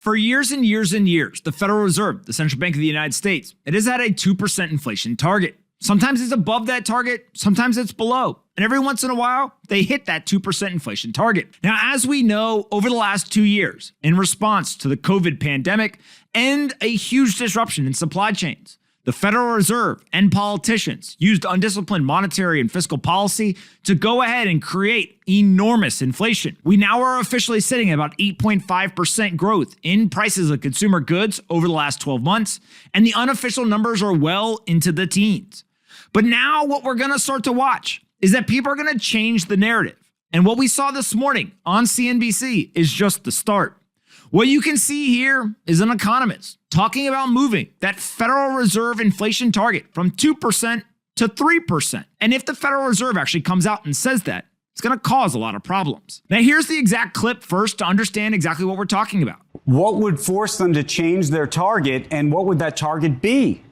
For years and years and years, the Federal Reserve, the central bank of the United States, it has had a 2% inflation target. Sometimes it's above that target, sometimes it's below. And every once in a while, they hit that 2% inflation target. Now, as we know, over the last 2 years, in response to the COVID pandemic and a huge disruption in supply chains, the Federal Reserve and politicians used undisciplined monetary and fiscal policy to go ahead and create enormous inflation. We now are officially sitting at about 8.5% growth in prices of consumer goods over the last 12 months, and the unofficial numbers are well into the teens. But now what we're going to start to watch is that people are going to change the narrative. And what we saw this morning on CNBC is just the start. What you can see here is an economist talking about moving that Federal Reserve inflation target from 2% to 3%. And if the Federal Reserve actually comes out and says that, it's going to cause a lot of problems. Now, here's the exact clip first to understand exactly what we're talking about. What would force them to change their target, and what would that target be?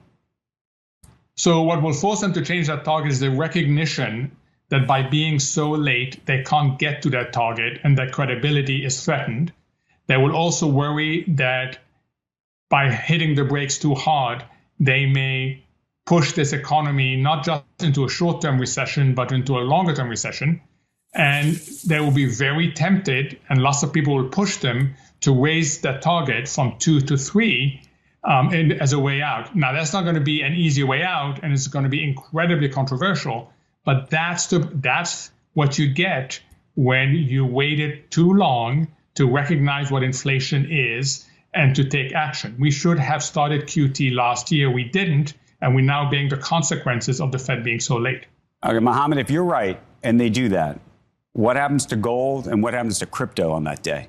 So what will force them to change that target is the recognition that by being so late, they can't get to that target and that credibility is threatened. They will also worry that by hitting the brakes too hard, they may push this economy not just into a short-term recession, but into a longer-term recession. And they will be very tempted, and lots of people will push them to raise that target from 2 to 3 as a way out. Now, that's not going to be an easy way out, and it's going to be incredibly controversial. But that's what you get when you waited too long to recognize what inflation is and to take action. We should have started QT last year. We didn't, and we're now bearing the consequences of the Fed being so late. Okay, Mohammed, if you're right and they do that, what happens to gold and what happens to crypto on that day?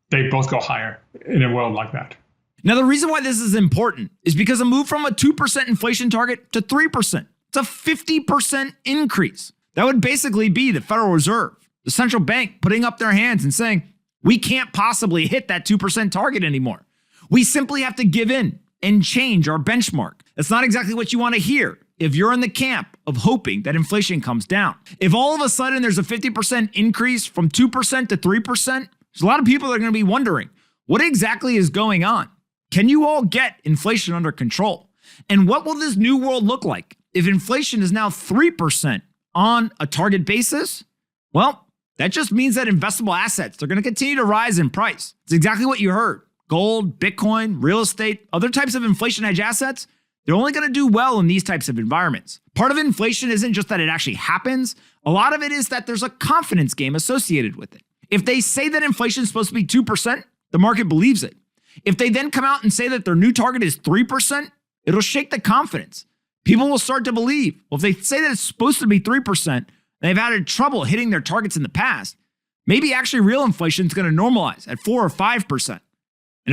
They both go higher in a world like that. Now, the reason why this is important is because a move from a 2% inflation target to 3%, it's a 50% increase. That would basically be the Federal Reserve, the central bank, putting up their hands and saying, we can't possibly hit that 2% target anymore. We simply have to give in and change our benchmark. That's not exactly what you want to hear if you're in the camp of hoping that inflation comes down. If all of a sudden there's a 50% increase from 2% to 3%, there's a lot of people that are going to be wondering, what exactly is going on? Can you all get inflation under control? And what will this new world look like if inflation is now 3% on a target basis? Well, that just means that investable assets, they're going to continue to rise in price. It's exactly what you heard. Gold, Bitcoin, real estate, other types of inflation hedge assets, they're only going to do well in these types of environments. Part of inflation isn't just that it actually happens. A lot of it is that there's a confidence game associated with it. If they say that inflation is supposed to be 2%, the market believes it. If they then come out and say that their new target is 3%, it'll shake the confidence. People will start to believe, well, if they say that it's supposed to be 3%, they've had trouble hitting their targets in the past, maybe actually real inflation is going to normalize at 4 or 5%. And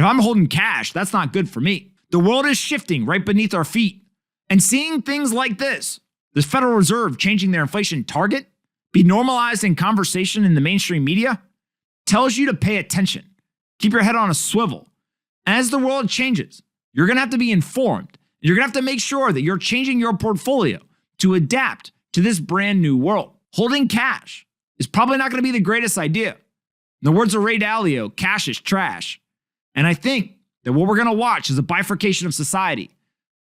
if I'm holding cash, that's not good for me. The world is shifting right beneath our feet. And seeing things like this Federal Reserve changing their inflation target, be normalized in conversation in the mainstream media, tells you to pay attention. Keep your head on a swivel. As the world changes, you're going to have to be informed. You're going to have to make sure that you're changing your portfolio to adapt to this brand new world. Holding cash is probably not going to be the greatest idea. In the words of Ray Dalio, cash is trash. And I think that what we're going to watch is a bifurcation of society.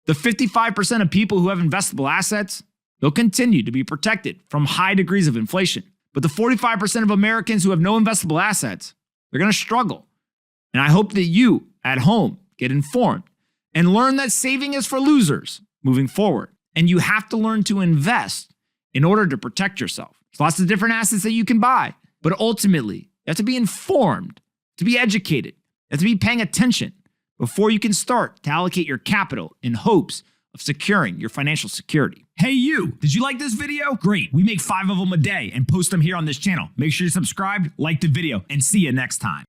The 55% of people who have investable assets, they'll continue to be protected from high degrees of inflation. But the 45% of Americans who have no investable assets, they're going to struggle. And I hope that you at home get informed and learn that saving is for losers moving forward. And you have to learn to invest in order to protect yourself. There's lots of different assets that you can buy, but ultimately, you have to be informed, to be educated, you have to be paying attention before you can start to allocate your capital in hopes of securing your financial security. Hey you, did you like this video? Great, we make 5 of them a day and post them here on this channel. Make sure you're subscribed, like the video, and see you next time.